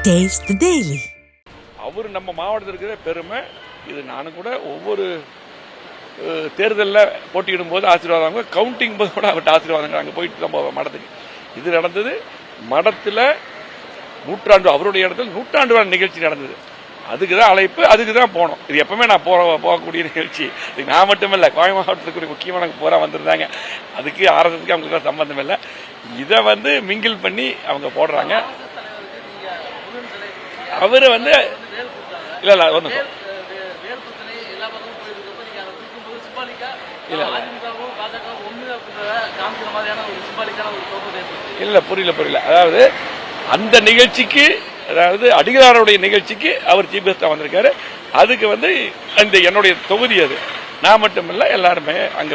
Taste the Daily. அவர் நம்ம மாவட்டத்தில் இருக்கிற பெருமை இது. நானும் கூட ஒவ்வொரு தேர்தலில் போட்டியிடும் போது ஆசீர்வாதம், கவுண்டிங் போது கூட அவர்கிட்ட ஆசீர்வாதங்கள் அங்கே போயிட்டு நம்ம மடத்துக்கு. இது நடந்தது மடத்தில் நூற்றாண்டு, அவருடைய இடத்துல நூற்றாண்டு விழா நிகழ்ச்சி நடந்தது. அதுக்கு தான் அழைப்பு, அதுக்கு தான் போனோம். இது எப்பவுமே நான் போகக்கூடிய நிகழ்ச்சி. இது நான் மட்டும் இல்லை, கோவை மாவட்டத்துக்கு முக்கியமான போரா வந்திருந்தாங்க. அதுக்கு ஆர்எஸ்எஸ்க்கு அவங்களுக்கு சம்பந்தம் இல்லை. இதை மிங்கிள் பண்ணி அவங்க போடுறாங்க. அவரு இல்ல இல்ல ஒன்றும் இல்ல இல்ல புரியல. அதாவது அந்த நிகழ்ச்சிக்கு, அதாவது அடிகளாருடைய நிகழ்ச்சிக்கு அவர் சீஃப் கெஸ்டா வந்திருக்காரு. அதுக்கு அந்த என்னுடைய தொகுதி அது. நான் மட்டும் இல்ல, எல்லாருமே அங்க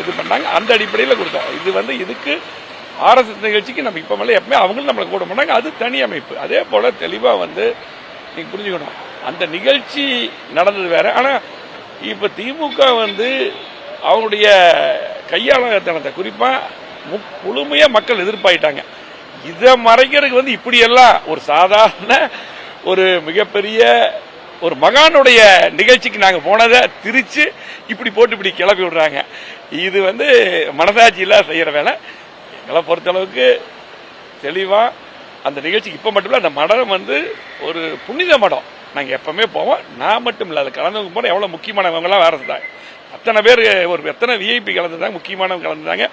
இது பண்ணாங்க. அந்த அடிப்படையில் கொடுத்தோம். இது இதுக்கு ஆர்எஸ்எஸ் நிகழ்ச்சிக்கு நம்ம இப்ப எப்பவுமே அவங்களும் நம்மளை கூட பண்ணாங்க. அது தனி அமைப்பு. அதே போல தெளிவா நீங்க புரிஞ்சுக்கணும். அந்த நிகழ்ச்சி நடந்தது வேற. ஆனா இப்ப திமுக அவங்களுடைய கையாளத்தனத்தை குறிப்பா முழுமையா மக்கள் எதிர்ப்பாயிட்டாங்க. இதை மறைக்கிறதுக்கு இப்படி எல்லாம் ஒரு சாதாரண ஒரு மிகப்பெரிய ஒரு மகானுடைய நிகழ்ச்சிக்கு நாங்க போனதை திரிச்சு இப்படி போட்டு இப்படி கிளப்பி விடுறாங்க. இது மனசாட்சியில செய்யற வேலை. எங்களை பொறுத்தளவுக்கு தெளிவா அந்த நிகழ்ச்சிக்கு இப்ப மட்டும் இல்ல, அந்த மடம் ஒரு புனித மடம். நாங்க எப்பவுமே போவோம். நான் மட்டும் இல்ல, அது கலந்து போன எவ்வளவு முக்கியமானவங்க எல்லாம் வேற இருந்தாங்க. அத்தனை பேர், ஒரு எத்தனை விஐபி கலந்துருந்தாங்க, முக்கியமானவங்க கலந்துருந்தாங்க,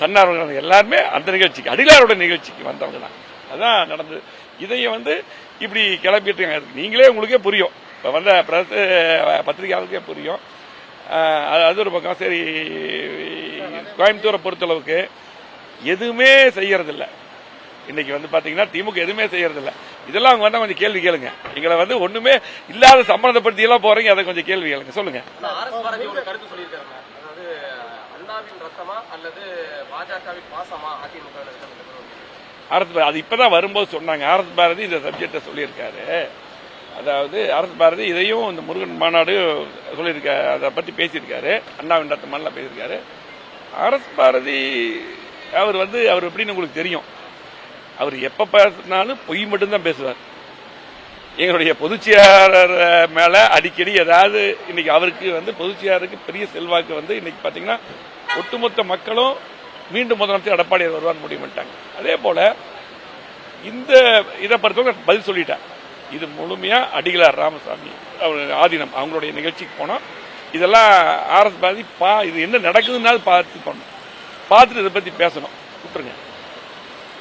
தன்னார்வ கலந்து எல்லாருமே அந்த நிகழ்ச்சிக்கு, அடிகளாரோட நிகழ்ச்சிக்கு வந்தவங்க தான். அதான் நடந்தது. இதையும் இப்படி கிளப்பிட்டு நீங்களே உங்களுக்கே புரியும். இப்ப பத்திரிகையாளருக்கே புரியும். அது ஒரு பக்கம். சரி, கோயம்புத்தூரை பொறுத்தளவுக்கு எதுவுமே செய்யறதில்ல. இன்னைக்கு பாத்தீங்கன்னா திமுக எதுவுமே செய்யறதில்ல. இதெல்லாம் அவங்க கொஞ்சம் கேள்வி கேளுங்க. எங்களை ஒண்ணுமே இல்லாத சம்பந்தப்படுத்தி எல்லாம் போறீங்க. அதை கொஞ்சம் கேள்வி கேளுங்க. சொல்லுங்க. அது இப்பதான் வரும்போது சொன்னாங்க. ஆர்எஸ் பாரதி இந்த சப்ஜெக்ட சொல்லியிருக்காரு. அதாவது ஆர்எஸ் பாரதி இதையும் இந்த முருகன் மாநாடு சொல்லியிருக்காரு, அதை பத்தி பேசியிருக்காரு. அண்ணாவின் ரத்தமான பேசியிருக்காரு. ஆர்எஸ் பாரதி அவர் அவர் எப்படின்னு உங்களுக்கு தெரியும். அவர் எப்ப பேசினாலும் பொய் மட்டும்தான் பேசுவார். எங்களுடைய பொதுச்செயலாளர் மேல அடிக்கடி ஏதாவது, இன்னைக்கு அவருக்கு பொதுச்செயலாளருக்கு பெரிய செல்வாக்கு இன்னைக்கு பாத்தீங்கன்னா ஒட்டுமொத்த மக்களும் மீண்டும் முதலமைச்சர் எடப்பாடியார் வருவார் முடிவு பண்ணிட்டாங்க. அதே போல இந்த இதை பொறுத்தவரை பதில் சொல்லிட்டேன். இது முழுமையா அடிகளார் ராமசாமி அவர் ஆதீனம் அவங்களுடைய நிகழ்ச்சிக்கு போனோம். இதெல்லாம் ஆர்எஸ் பாரதி இது என்ன நடக்குதுன்னாலும் பார்த்துட்டு இதை பத்தி பேசணும், விட்டுருங்க.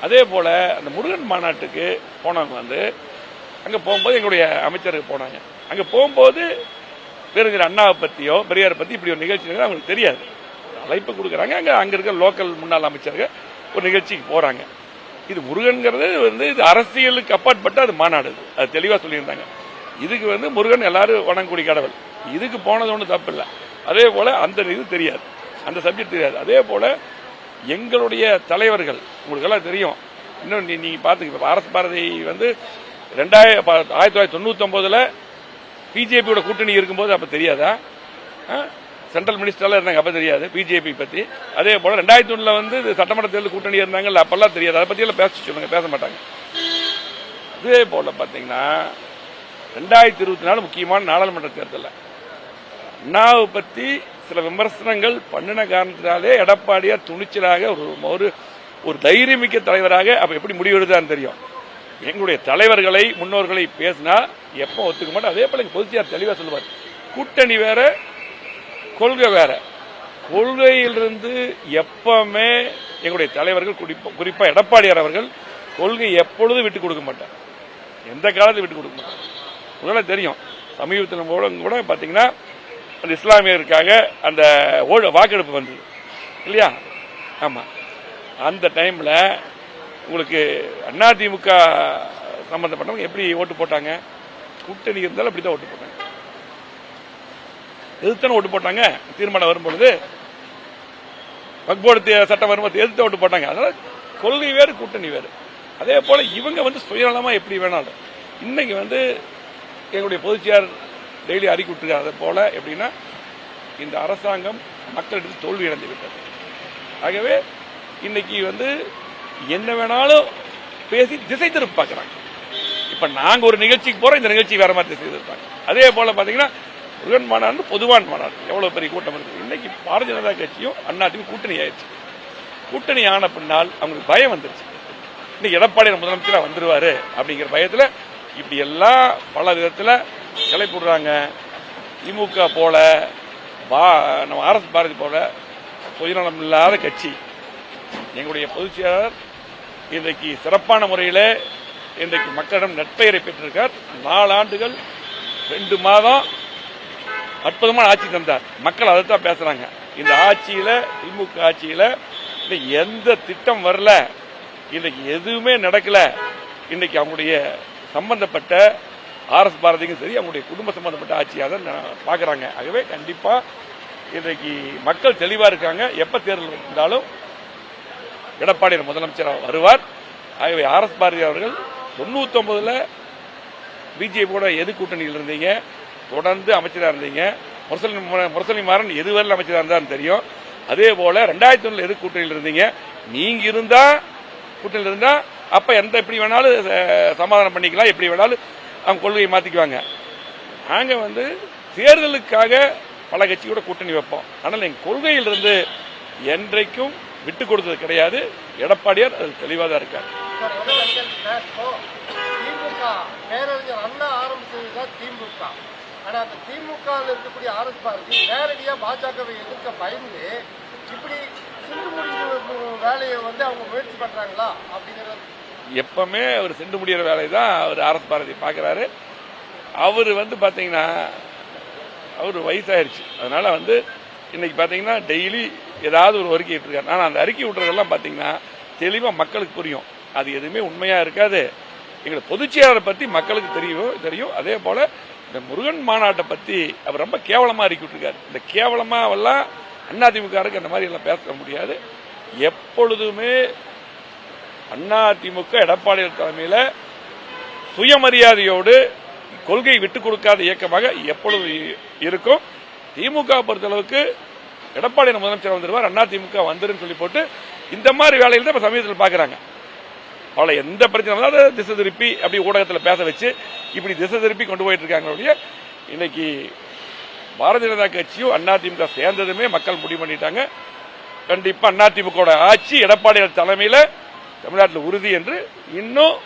அதே போல அந்த முருகன் மாநாட்டுக்கு போனவங்க அங்க போகும்போது எங்களுடைய அமைச்சருக்கு போனாங்க. அங்க போகும்போது பேரறிஞர் அண்ணாவை பத்தியோ பெரியாரை பத்தி இப்படி ஒரு நிகழ்ச்சி அவங்களுக்கு தெரியாது. அழைப்பு கொடுக்குறாங்க. அங்க இருக்க லோக்கல் முன்னாள் அமைச்சர்கள் ஒரு நிகழ்ச்சிக்கு போறாங்க. இது முருகன்கிறது இது அரசியலுக்கு அப்பாற்பட்ட அது மாநாடு. அது தெளிவா சொல்லியிருந்தாங்க. இதுக்கு முருகன் எல்லாரும் வணங்கக்கூடிய கடவுள். இதுக்கு போனது ஒன்றும் தப்பு இல்லை. அதே போல அந்த இது தெரியாது, அந்த சப்ஜெக்ட் தெரியாது. அதே போல எங்களுடைய தலைவர்கள் உங்களுக்கு எல்லாம் தெரியும். இன்னும் நீங்க பாத்துக்க, ஆர்எஸ் பாரதி 1999 பிஜேபியோட கூட்டணி இருக்கும்போது அப்ப தெரியாதா? சென்ட்ரல் மினிஸ்டர்ல இருந்தாங்க, அப்ப தெரியாது பிஜேபி பத்தி. அதே போல 2001 சட்டமன்ற தேர்தல் கூட்டணி இருந்தாங்கல்ல, அப்பெல்லாம் தெரியாது. அதை பத்தி எல்லாம் பேச சொல்லுங்க, பேச மாட்டாங்க. இதே போல பாத்தீங்கன்னா 2024 முக்கியமான நாடாளுமன்ற தேர்தல் அண்ணாவை பத்தி சில விமர்சனங்கள் பண்ணின காரணத்தினாலே எடப்பாடியார் துணிச்சலாக ஒரு தைரியமிக்க தலைவராக அப்ப எப்படி முடிவெடுத்தான்னு தெரியும். எங்களுடைய தலைவர்களை முன்னோர்களை பேசினா எப்ப ஒத்துக்க மாட்டோம். அதே போல பொதுச்செயலாளர் தெளிவா சொல்லுவார், கூட்டணி வேற கொள்கை வேற. கொள்கையிலிருந்து எப்பவுமே எங்களுடைய தலைவர்கள் குறிப்பா எடப்பாடியார் அவர்கள் கொள்கை எப்பொழுதும் விட்டுக் கொடுக்க மாட்டார், எந்த காலத்தையும் விட்டுக் கொடுக்க மாட்டார். முதல்ல தெரியும், சமீபத்தில் கூட பாத்தீங்கன்னா அந்த இஸ்லாமியருக்காக அந்த வாக்கெடுப்பு வந்தது இல்லையா? ஆமா, அந்த டைம்ல உங்களுக்கு அதிமுக சம்பந்தப்பட்டவங்க எப்படி ஓட்டு போட்டாங்க? கூட்டணி இருந்தாலும் அப்படித்தான் ஓட்டு போட்டாங்க. எதிர்த்தான ஓட்டு போட்டாங்க. தீர்மானம் வரும்பொழுது, வக்போர்டு சட்டம் வரும்போது எதிர்த்து ஓட்டு போட்டாங்க. அதனால கொள்கை வேறு, கூட்டணி வேறு. அதே போல இவங்க சுயநலமா எப்படி வேணாலும் இன்னைக்கு எங்களுடைய பொதுச்செயலாளர் டெய்லி அறிக்கை விட்டுருக்காரு. அதே போல எப்படின்னா இந்த அரசாங்கம் மக்களிடம் தோல்வி அடைந்து விட்டது. ஆகவே இன்னைக்கு என்ன வேணாலும் பேசி திசை திருப்ப பார்க்கிறாங்க. இப்ப நாங்க ஒரு நிகழ்ச்சிக்கு போறோம், இந்த நிகழ்ச்சி வேற மாதிரி செய்திருப்பாங்க. அதே போல பாத்தீங்கன்னா முருகன் மாநாடு பொதுவான மாநாடு, எவ்வளவு பெரிய கூட்டம் இருக்கு. இன்னைக்கு பாரதிய ஜனதா கட்சியும் அதிமுக கூட்டணி ஆயிடுச்சு. கூட்டணி ஆன பின்னால் அவங்களுக்கு பயம் வந்துருச்சு. இன்னைக்கு எடப்பாடி முதலமைச்சரா வந்துருவாரு அப்படிங்கிற பயத்துல இப்படி எல்லாம் பல விதத்துல கிளப்பிடுறாங்க. திமுக போல நம்ம ஆர்எஸ் பாரதி போல சுயநலம் இல்லாத கட்சி. எங்களுடைய பொதுச் செயலாளர் இன்றைக்கு சிறப்பான முறையில் இன்றைக்கு மக்களிடம் நட்பெயரை பெற்றிருக்கார். 4 ஆண்டுகள் 2 மாதம் அற்புதமான ஆட்சி தந்தார். மக்கள் அதைத்தான் பேசுறாங்க. இந்த ஆட்சியில திமுக ஆட்சியில எந்த திட்டம் வரல, இன்னைக்கு எதுவுமே நடக்கல. இன்னைக்கு அவங்களுடைய சம்பந்தப்பட்ட ஆர்எஸ் பாரதிக்கும் சரி, அவங்களுடைய குடும்ப சம்பந்தப்பட்ட ஆட்சியாக தான் பாக்குறாங்க. ஆகவே கண்டிப்பா இன்றைக்கு மக்கள் தெளிவா இருக்காங்க. எப்ப தேர்தல் இருந்தாலும் எடப்பாடி முதலமைச்சர் வருவார். ஆகவே ஆர்எஸ் பாரதி அவர்கள் 99ல பிஜேபியோட எது கூட்டணியில் இருந்தீங்க, தொடர்ந்து அமைச்சராக இருந்தீங்க. முரசொலி மாறன் எதுவரை அமைச்சராக இருந்தாலும் தெரியும். அதே போல 2001 எது கூட்டணியில் இருந்தீங்க. நீங்க இருந்தா கூட்டணியில் இருந்தா அப்ப எந்த எப்படி வேணாலும் சமாதானம் பண்ணிக்கலாம், எப்படி வேணாலும் அவங்க கொள்கையை மாத்திக்குவாங்க. நாங்க தேர்தலுக்காக பல கட்சியோட கூட்டணி வைப்போம். ஆனால் எங்க கொள்கையில் இருந்து என்றைக்கும் விட்டு கொடுத்தது கிடையாது. எடப்பாடியார் அது தெளிவாக தான் இருக்கார். திமுக ஆனா அந்த திமுக இருக்கக்கூடிய ஆர்எஸ் பாரதி நேரடியா பாஜகவை எதிர்க்க பயந்து இப்படி சிந்து முடிவு வேலையை அவங்க முயற்சி பண்றாங்களா அப்படிங்கிறது எப்பவுமே அவர் சென்று முடிகிற வேலை தான் அவர் ஆர்எஸ் பாரதி பாக்குறாரு. அவரு பாத்தீங்கன்னா அவரு வயசாயிருச்சு. அதனால இன்னைக்கு பாத்தீங்கன்னா டெய்லி ஏதாவது ஒரு அறிக்கை விட்டுருக்காரு. ஆனா அந்த அறிக்கை விட்டுறதெல்லாம் பாத்தீங்கன்னா தெளிவா மக்களுக்கு புரியும். அது எதுவுமே உண்மையா இருக்காது. எங்களுக்கு பொதுச் செயலாளரை பத்தி மக்களுக்கு தெரியும். அதே போல இந்த முருகன் மாநாட்டை பத்தி அவர் ரொம்ப கேவலமா அறிக்கை விட்டுருக்காரு. இந்த கேவலமா எல்லாம் அதிமுக அந்த மாதிரி எல்லாம் பேச முடியாது. எப்பொழுதுமே அதிமுக எடப்பாடி தலைமையில சுயமரியாதையோடு கொள்கை விட்டுக் கொடுக்காத இயக்கமாக எப்பொழுது இருக்கும். திமுக பொறுத்தளவுக்கு எடப்பாடி முதலமைச்சர் வந்துருவார், அதிமுக வந்துரும் சொல்லி போட்டு இந்த மாதிரி வேலையில் தான் சமீபத்தில் பாக்குறாங்க. அவளை எந்த பிரச்சனை திசை திருப்பி அப்படி ஊடகத்தில் பேச வச்சு இப்படி திசை திருப்பி கொண்டு போயிட்டு இருக்காங்க. இன்னைக்கு பாரதிய ஜனதா கட்சியும் அதிமுக சேர்ந்ததுமே மக்கள் முடிவு பண்ணிட்டாங்க. கண்டிப்பா அதிமுக ஆட்சி எடப்பாடியார் தலைமையில தமிழ்நாட்டில் உறுதி என்று இன்னும்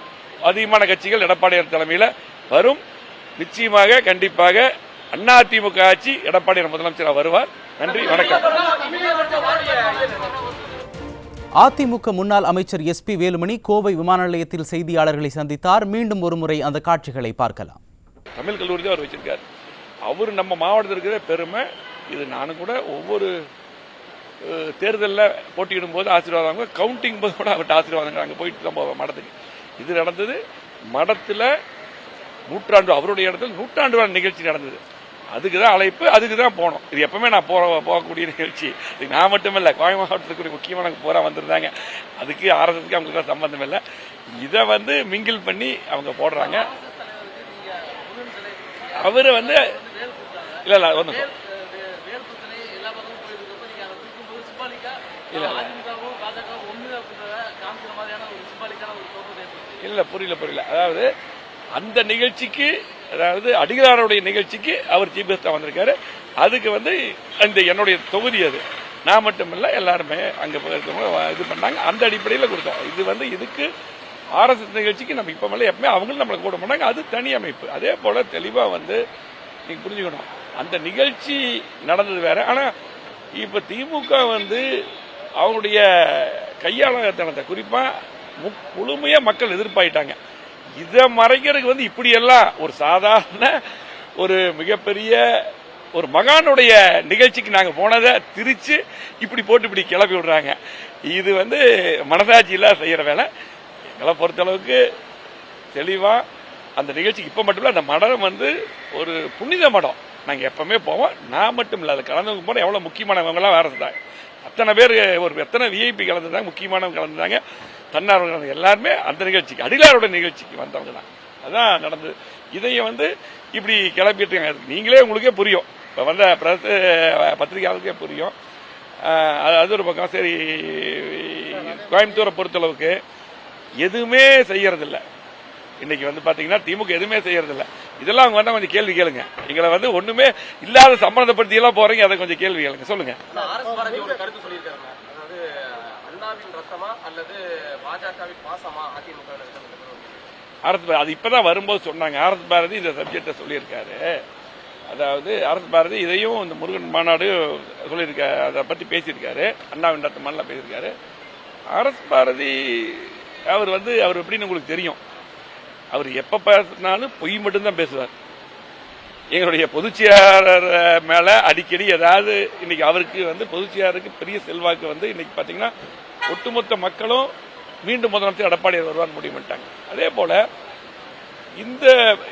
அதிகமான கட்சிகள் எடப்பாடியார் தலைமையில வரும். நிச்சயமாக கண்டிப்பாக அதிமுக ஆட்சி எடப்பாடியார் முதலமைச்சராக வருவார். நன்றி, வணக்கம். அதிமுக முன்னாள் அமைச்சர் எஸ்பி வேலுமணி கோவை விமான நிலையத்தில் செய்தியாளர்களை சந்தித்தார். மீண்டும் ஒருமுறை அந்த காட்சிகளை பார்க்கலாம். தமிழ் கல்லூரி தான் அவர் வச்சிருக்காரு. அவர் நம்ம மாவட்டத்தில் இருக்கிற பெருமை. இது நானும் கூட ஒவ்வொரு தேர்தலில் போட்டியிடும் போது ஆசீர்வாதம், கவுண்டிங் போது கூட அவர்கிட்ட ஆசீர்வாதம் அங்கே போயிட்டு தான் போவோம் மடத்துக்கு. இது நடந்தது மடத்தில் நூற்றாண்டு, அவருடைய இடத்துல நூற்றாண்டு விழா நிகழ்ச்சி நடந்தது. அதுக்கு தான் அழைப்பு, அதுக்கு தான் போனோம். இது எப்பவுமே நான் போகக்கூடிய நிகழ்ச்சி. இது நான் மட்டுமில்லை, கோவை மாவட்டத்துக்கு முக்கியமான போரா வந்திருந்தாங்க. அதுக்கு ஆர்எஸ்எஸ்க்கு அவங்களுக்கு சம்பந்தம் இல்லை. இதை மிங்கிள் பண்ணி அவங்க போடுறாங்க. அவரு இல்ல ஒன்றும் இல்ல புரியல. அதாவது அந்த நிகழ்ச்சிக்கு, அதாவது அடிகளாருடைய நிகழ்ச்சிக்கு அவர் சீஃப் கெஸ்டா வந்திருக்காரு. அதுக்கு அந்த என்னுடைய தொகுதி அது. நான் மட்டும் இல்ல, எல்லாருமே அங்க இது பண்ணாங்க. அந்த அடிப்படையில் கொடுத்தோம். இது இதுக்கு ஆர்எஸ்எஸ் நிகழ்ச்சிக்கு நம்ம இப்ப மேல எப்பவுமே அவங்களும் நம்மளை கூட பண்ணாங்க. அது தனி அமைப்பு. அதே போல தெளிவா நீங்க புரிஞ்சுக்கணும். அந்த நிகழ்ச்சி நடந்தது வேற. ஆனா இப்ப திமுக அவங்களுடைய கையாளத்தனத்தை குறிப்பா முழுமையா மக்கள் எதிர்ப்பாயிட்டாங்க. இதை மறைக்கிறதுக்கு இப்படி எல்லாம் ஒரு சாதாரண ஒரு மிகப்பெரிய ஒரு மகானுடைய நிகழ்ச்சிக்கு நாங்க போனதை திரிச்சு இப்படி போட்டு இப்படி கிளப்பி விடுறாங்க. இது மனசாட்சி இல்ல செய்யற வேலை. எங்களை பொறுத்தளவுக்கு தெளிவா அந்த நிகழ்ச்சிக்கு இப்ப மட்டும் இல்ல, அந்த மடம் ஒரு புனித மடம். நாங்க எப்பவுமே போவோம். நான் மட்டும் இல்ல, அது கலந்து போன எவ்வளவு முக்கியமானவங்க எல்லாம் வேற இருந்தாங்க. அத்தனை பேர், ஒரு எத்தனை விஐபி கலந்துருந்தாங்க, முக்கியமானவங்க கலந்துருந்தாங்க, தன்னார்வலர்கள் எல்லாருமே அந்த நிகழ்ச்சிக்கு, அடிகளாரோட நிகழ்ச்சிக்கு வந்தவங்க தான். அதான் நடந்தது. இதைய இப்படி கிளப்பிட்டு நீங்களே உங்களுக்கே புரியும். இப்ப பத்திரிகையாளருக்கே புரியும். அது ஒரு பக்கம். சரி, கோயம்புத்தூரை பொறுத்தளவுக்கு எதுவுமே செய்யறதில்லை. இன்னைக்கு வந்து பாத்தீங்கன்னா திமுக எதுவுமே செய்யறது இல்ல. இதெல்லாம் அவங்க வந்து கொஞ்சம் கேள்வி கேளுங்க. எங்களை வந்து ஒண்ணுமே இல்லாத சம்பந்தப்படுத்தி எல்லாம் போறீங்க, அதை கொஞ்சம் கேள்வி கேளுங்க. சொல்லுங்க. கருத்து சொல்லியிருக்காங்க. அதாவது அண்ணாவின் ரத்தமா அல்லது பாஜகவின் பாசமா அதிமுக அது இப்பதான் வரும்போது சொன்னாங்க. ஆர் எஸ் பாரதி இந்த சப்ஜெக்ட சொல்லியிருக்காரு. அதாவது ஆர் எஸ் பாரதி இதையும் இந்த முருகன் மாநாடு சொல்லியிருக்காரு, அதை பத்தி பேசியிருக்காரு, அண்ணாவின் ரத்தமானலாம் பேசியிருக்காரு. ஆர் எஸ் பாரதி அவர் எப்படின்னு உங்களுக்கு தெரியும். அவர் எப்ப பேசினாலும் பொய் மட்டும்தான் பேசுவார். எங்களுடைய பொதுச்செயலாளர் மேல அடிக்கடி ஏதாவது இன்னைக்கு அவருக்கு பொதுச்செயலாளருக்கு பெரிய செல்வாக்கு இன்னைக்கு பாத்தீங்கன்னா ஒட்டுமொத்த மக்களும் மீண்டும் முதலமைச்சர் எடப்பாடியார் வருவார் முடிவு பண்ணிட்டாங்க. அதே போல இந்த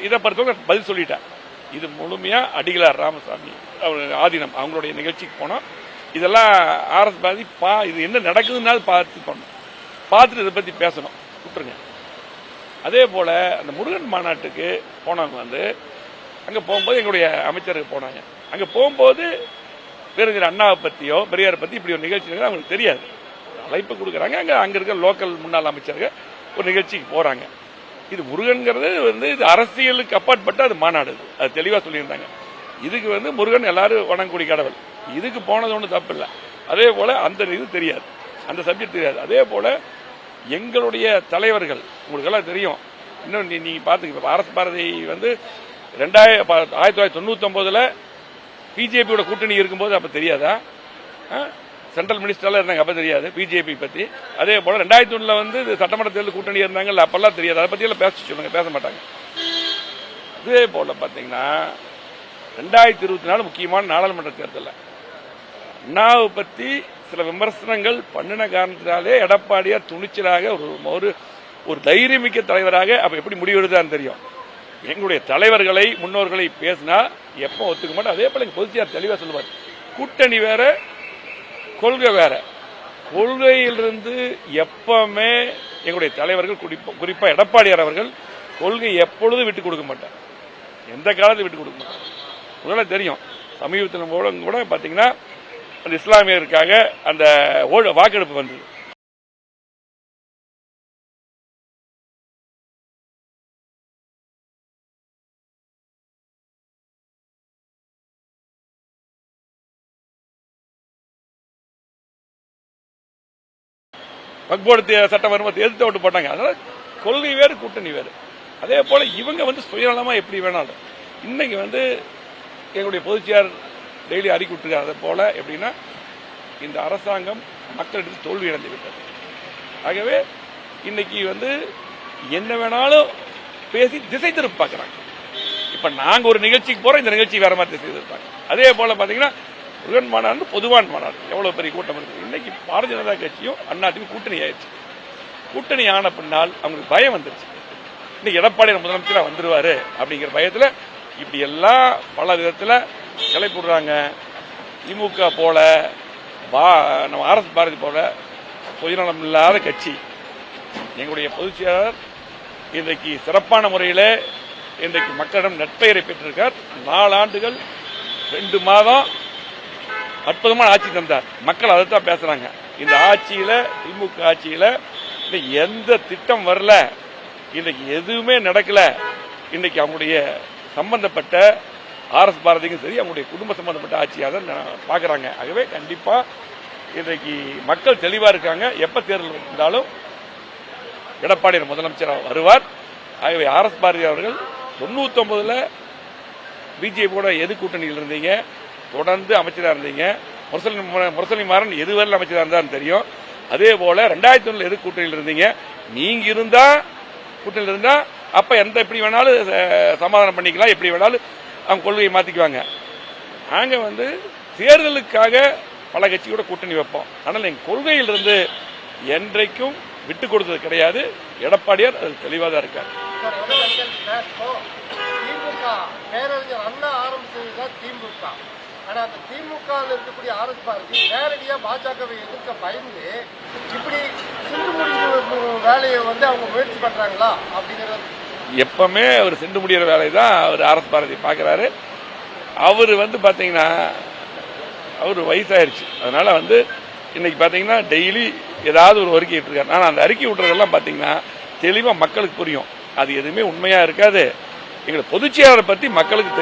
இதை பொறுத்தவரை பதில் சொல்லிட்டேன். இது முழுமையா அடிகளார் ராமசாமி ஆதீனம் அவங்களுடைய நிகழ்ச்சிக்கு போனோம். இதெல்லாம் ஆர் எஸ் பாரதி இது என்ன நடக்குதுன்னாலும் பார்த்துட்டு இதை பத்தி பேசணும், விட்டுருங்க. அதே போல அந்த முருகன் மாநாட்டுக்கு போனவங்க அங்க போகும்போது எங்களுடைய அமைச்சருக்கு போனாங்க. அங்க போகும்போது பேரறிஞர் அண்ணாவை பத்தியோ பெரியாரை பத்தி இப்படி ஒரு நிகழ்ச்சி அவங்களுக்கு தெரியாது. அழைப்பு கொடுக்குறாங்க. அங்க இருக்க லோக்கல் முன்னாள் அமைச்சர்கள் ஒரு நிகழ்ச்சிக்கு போறாங்க. இது முருகன்கிறது இது அரசியலுக்கு அப்பாற்பட்ட அது மாநாடு. அது தெளிவா சொல்லியிருந்தாங்க. இதுக்கு முருகன் எல்லாரும் வணங்கக்கூடிய கடவுள். இதுக்கு போனது ஒன்றும் தப்பு இல்லை. அதே போல அந்த இது தெரியாது, அந்த சப்ஜெக்ட் தெரியாது. அதே போல எங்களுடைய தலைவர்கள் உங்களுக்கு எல்லாம் தெரியும். இன்னும் நீங்க பாத்துக்க, ஆர் எஸ் பாரதி 1999 பிஜேபியோட கூட்டணி இருக்கும்போது அப்ப தெரியாதா? சென்ட்ரல் மினிஸ்டர்ல இருந்தாங்க, அப்ப தெரியாது பிஜேபி பத்தி. அதே போல 2001 சட்டமன்ற தேர்தல் கூட்டணி இருந்தாங்கல்ல, அப்பெல்லாம் தெரியாது. அதை பத்தி எல்லாம் பேச சொல்லுங்க, பேச மாட்டாங்க. அதே போல பாத்தீங்கன்னா 2024 முக்கியமான நாடாளுமன்ற தேர்தல் அண்ணாவை பத்தி சில விமர்சனங்கள் பண்ணின காரணத்தினாலே எடப்பாடியார் துணிச்சலாக ஒரு தைரியமிக்க தலைவராக அப்ப எப்படி முடிவெடுத்தான்னு தெரியும். எங்களுடைய தலைவர்களை முன்னோர்களை பேசினா எப்ப ஒத்துக்க மாட்டோம். அதே போல பொதுச்செயலாளர் தெளிவா சொல்லுவார், கூட்டணி வேற கொள்கை வேற. கொள்கையிலிருந்து எப்பவுமே எங்களுடைய தலைவர்கள் குறிப்பா எடப்பாடியார் அவர்கள் கொள்கை எப்பொழுதும் விட்டுக் கொடுக்க மாட்டார், எந்த காலத்தையும் விட்டுக் கொடுக்க மாட்டார். முதல்ல தெரியும், சமீபத்தில் கூட பாத்தீங்கன்னா அந்த இஸ்லாமியருக்காக அந்த வாக்கெடுப்பு வந்தது. வக்போர்டு சட்டம் வரும்போது எதிர்த்து ஓட்டு போட்டாங்க. அதனால கொள்கை வேறு கூட்டணி வேறு. அதே போல இவங்க சுயநலமா எப்படி வேணாலும் இன்னைக்கு எங்களுடைய பொதுச்செயலாளர் டெய்லி அறிக்கை விட்டுருக்காரு. அதே போல எப்படின்னா இந்த அரசாங்கம் மக்களிடம் தோல்வி அடைந்து விட்டது. ஆகவே இன்னைக்கு என்ன வேணாலும் பேசி திசை திருப்ப பார்க்கிறாங்க. இப்ப நாங்க ஒரு நிகழ்ச்சிக்கு போறோம், இந்த நிகழ்ச்சி வேற மாதிரி திசை திருப்பாங்க. அதே போல பாத்தீங்கன்னா முருகன் மாநாடு பொதுவான மாநாடு, எவ்வளவு பெரிய கூட்டம் இருக்கு. இன்னைக்கு பாரதிய ஜனதா கட்சியும் அண்ணாதிமுக கூட்டணி ஆயிடுச்சு. கூட்டணி ஆன பின்னால் அவங்களுக்கு பயம் வந்துருச்சு. இன்னைக்கு எடப்பாடியார் முதலமைச்சரா வந்துருவாரு அப்படிங்கிற பயத்துல இப்படி எல்லாம் பல விதத்துல கிளப்பிடுறாங்க. திமுக போல நம்ம ஆர் எஸ் பாரதி போல சுயநலம் இல்லாத கட்சி. எங்களுடைய பொதுச் செயலாளர் இன்றைக்கு சிறப்பான முறையில் இன்றைக்கு மக்களிடம் நட்பெயரை பெற்றிருக்கார். 4 ஆண்டுகள் 2 மாதம் அற்புதமான ஆட்சி தந்தார். மக்கள் அதைத்தான் பேசுறாங்க. இந்த ஆட்சியில திமுக ஆட்சியில எந்த திட்டம் வரல, இன்னைக்கு எதுவுமே நடக்கல. இன்னைக்கு அவங்களுடைய சம்பந்தப்பட்ட ஆர் எஸ் பாரதிக்கும் சரி, அவங்களுடைய குடும்ப சம்பந்தப்பட்ட ஆட்சியாக பாக்குறாங்க. ஆகவே கண்டிப்பா இன்றைக்கு மக்கள் தெளிவா இருக்காங்க. எப்ப தேர்தல் இருந்தாலும் எடப்பாடியார் முதலமைச்சராக வருவார். ஆகவே ஆர் எஸ் பாரதி அவர்கள் 99 பிஜேபியோட எது கூட்டணியில் இருந்தீங்க, தொடர்ந்து அமைச்சராக இருந்தீங்க. முரசொலி மாறன் எதுவரை அமைச்சராக இருந்தான்னு தெரியும். அதே போல 2001 எது கூட்டணியில் இருந்தீங்க, நீங்க இருந்தா கூட்டணியில் இருந்தா அப்ப எந்த எப்படி வேணாலும் சமாதானம் பண்ணிக்கலாம், எப்படி வேணாலும் அவங்க கொள்கையை மாத்திக்குவாங்க. நாங்க தேர்தலுக்காக பல கட்சியோட கூட்டணி வைப்போம். ஆனால் எங்க கொள்கையில் இருந்து என்றைக்கும் விட்டு கொடுத்தது கிடையாது. எடப்பாடியார் அது தெளிவாக தான் இருக்காரு. திமுக பேரறிஞர் அண்ணா ஆரம்பிச்சதுதான் திமுக. ஆனா அந்த திமுக இருக்கக்கூடிய ஆர் எஸ் பாரதி நேரடியா பாஜகவை எதிர்க்க பயந்து இப்படி சிந்து முடிவு வேலையை அவங்க முயற்சி பண்றாங்களா அப்படிங்கிறது எப்பவுமே அவர் சென்று முடிகிற வேலை தான் அவர் ஆர் எஸ் பாரதி பாக்குறாரு. அவரு பாத்தீங்கன்னா அவரு வயசாயிருச்சு. அதனால இன்னைக்கு பாத்தீங்கன்னா டெய்லி ஏதாவது ஒரு அறிக்கை விட்டுருக்காரு. ஆனா அந்த அறிக்கை விட்டுறதெல்லாம் பாத்தீங்கன்னா தெளிவா மக்களுக்கு புரியும். அது எதுவுமே உண்மையா இருக்காது. எங்களுக்கு பொதுச்செயலாளரை பத்தி மக்களுக்கு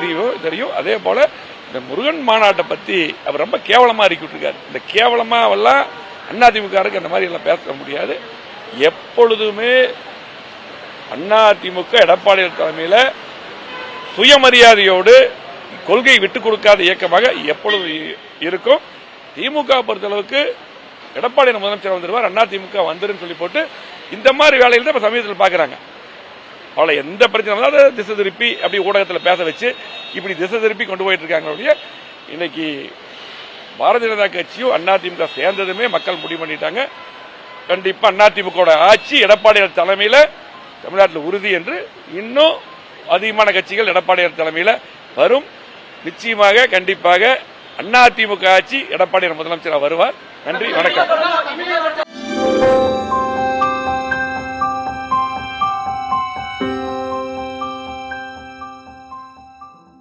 தெரியும். அதே போல இந்த முருகன் மாநாட்டை பத்தி அவர் ரொம்ப கேவலமா அறிக்கிட்டு இருக்காரு. இந்த கேவலமா எல்லாம் அதிமுகவுக்கு அந்த மாதிரி எல்லாம் பேச முடியாது. எப்பொழுதுமே அதிமுக எடப்பாடி தலைமையில சுயமரியாதையோடு கொள்கை விட்டுக் கொடுக்காத இயக்கமாக எப்பொழுது இருக்கும். திமுக பொறுத்தளவுக்கு எடப்பாடி முதலமைச்சர் வந்துருவார், அதிமுக வந்துருன்னு சொல்லி போட்டு இந்த மாதிரி வேலையில் தான் சமீபத்தில் பாக்குறாங்க. அவளை எந்த பிரச்சனை திசை திருப்பி அப்படி ஊடகத்தில் பேச வச்சு இப்படி திசை திருப்பி கொண்டு போயிட்டு இருக்காங்க. இன்னைக்கு பாரதிய ஜனதா கட்சியும் அதிமுக சேர்ந்ததுமே மக்கள் முடிவு பண்ணிட்டாங்க. கண்டிப்பா அதிமுக ஆட்சி எடப்பாடியார் தலைமையில் தமிழ்நாட்டில் உறுதி என்று இன்னும் அதிகமான கட்சிகள் எடப்பாடியார் தலைமையில் வரும். நிச்சயமாக கண்டிப்பாக அதிமுக ஆட்சி எடப்பாடியார் முதலமைச்சராக வருவார். நன்றி, வணக்கம்.